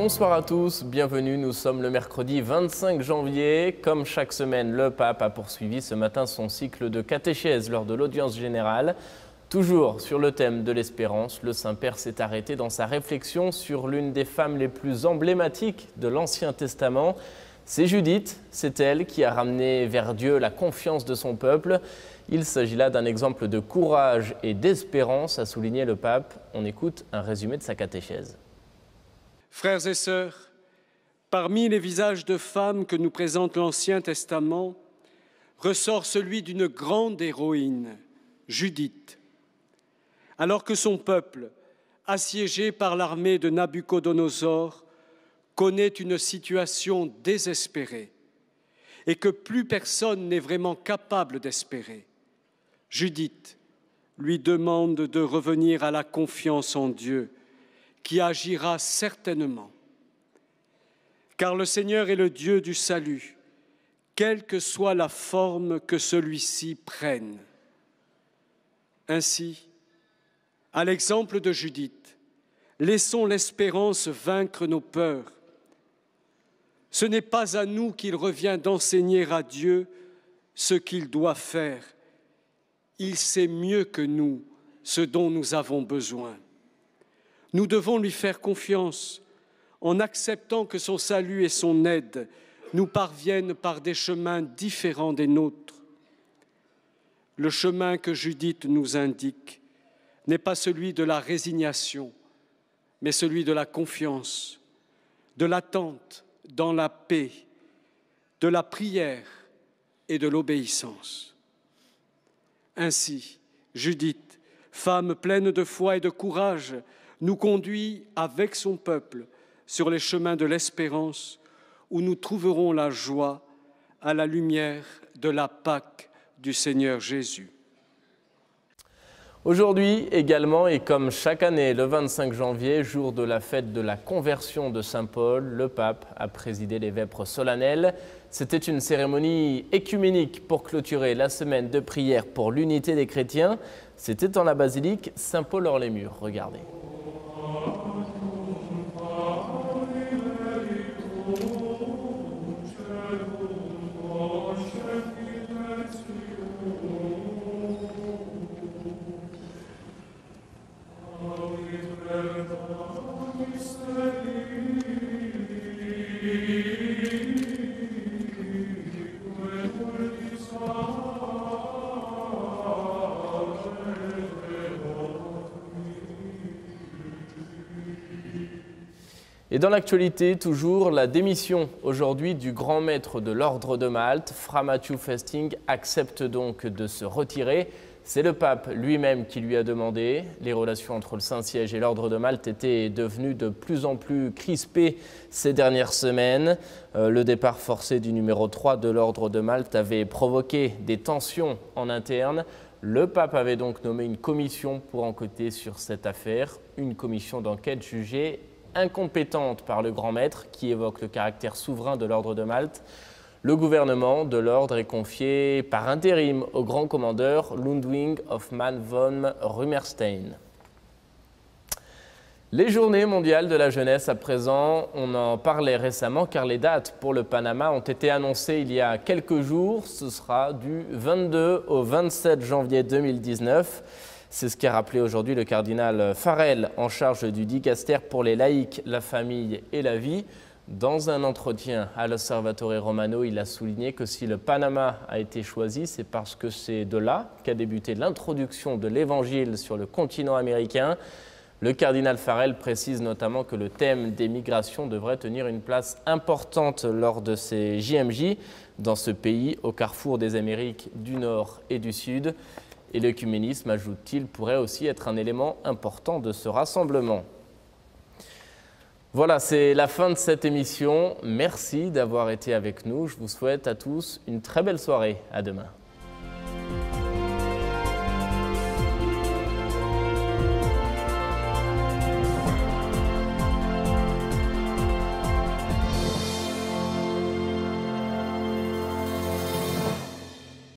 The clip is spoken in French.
Bonsoir à tous, bienvenue, nous sommes le mercredi 25 janvier. Comme chaque semaine, le pape a poursuivi ce matin son cycle de catéchèse lors de l'audience générale. Toujours sur le thème de l'espérance, le Saint-Père s'est arrêté dans sa réflexion sur l'une des femmes les plus emblématiques de l'Ancien Testament. C'est Judith, c'est elle qui a ramené vers Dieu la confiance de son peuple. Il s'agit là d'un exemple de courage et d'espérance, a souligné le pape. On écoute un résumé de sa catéchèse. Frères et sœurs, parmi les visages de femmes que nous présente l'Ancien Testament, ressort celui d'une grande héroïne, Judith. Alors que son peuple, assiégé par l'armée de Nabuchodonosor, connaît une situation désespérée et que plus personne n'est vraiment capable d'espérer, Judith lui demande de revenir à la confiance en Dieu, qui agira certainement. Car le Seigneur est le Dieu du salut, quelle que soit la forme que celui-ci prenne. Ainsi, à l'exemple de Judith, laissons l'espérance vaincre nos peurs. Ce n'est pas à nous qu'il revient d'enseigner à Dieu ce qu'il doit faire. Il sait mieux que nous ce dont nous avons besoin. Nous devons lui faire confiance en acceptant que son salut et son aide nous parviennent par des chemins différents des nôtres. Le chemin que Judith nous indique n'est pas celui de la résignation, mais celui de la confiance, de l'attente dans la paix, de la prière et de l'obéissance. Ainsi, Judith, femme pleine de foi et de courage, nous conduit avec son peuple sur les chemins de l'espérance où nous trouverons la joie à la lumière de la Pâque du Seigneur Jésus. Aujourd'hui également, et comme chaque année, le 25 janvier, jour de la fête de la conversion de Saint Paul, le pape a présidé les vêpres solennelles. C'était une cérémonie écuménique pour clôturer la semaine de prière pour l'unité des chrétiens. C'était dans la basilique Saint-Paul-hors-les-Murs. Regardez. Et dans l'actualité, toujours, la démission aujourd'hui du grand maître de l'Ordre de Malte, Fra Matthew Festing, accepte donc de se retirer. C'est le pape lui-même qui lui a demandé. Les relations entre le Saint-Siège et l'Ordre de Malte étaient devenues de plus en plus crispées ces dernières semaines. Le départ forcé du numéro 3 de l'Ordre de Malte avait provoqué des tensions en interne. Le pape avait donc nommé une commission pour enquêter sur cette affaire, une commission d'enquête jugée incompétente par le grand maître qui évoque le caractère souverain de l'Ordre de Malte. Le gouvernement de l'ordre est confié par intérim au grand commandeur Ludwig Hoffmann von Rümerstein. Les journées mondiales de la jeunesse à présent, on en parlait récemment car les dates pour le Panama ont été annoncées il y a quelques jours. Ce sera du 22 au 27 janvier 2019. C'est ce qu'a rappelé aujourd'hui le cardinal Farrell en charge du dicaster pour les laïcs, la famille et la vie. Dans un entretien à l'Osservatore Romano, il a souligné que si le Panama a été choisi, c'est parce que c'est de là qu'a débuté l'introduction de l'Évangile sur le continent américain. Le cardinal Farrell précise notamment que le thème des migrations devrait tenir une place importante lors de ces JMJ dans ce pays, au carrefour des Amériques du Nord et du Sud. Et l'œcuménisme, ajoute-t-il, pourrait aussi être un élément important de ce rassemblement. Voilà, c'est la fin de cette émission. Merci d'avoir été avec nous. Je vous souhaite à tous une très belle soirée. À demain.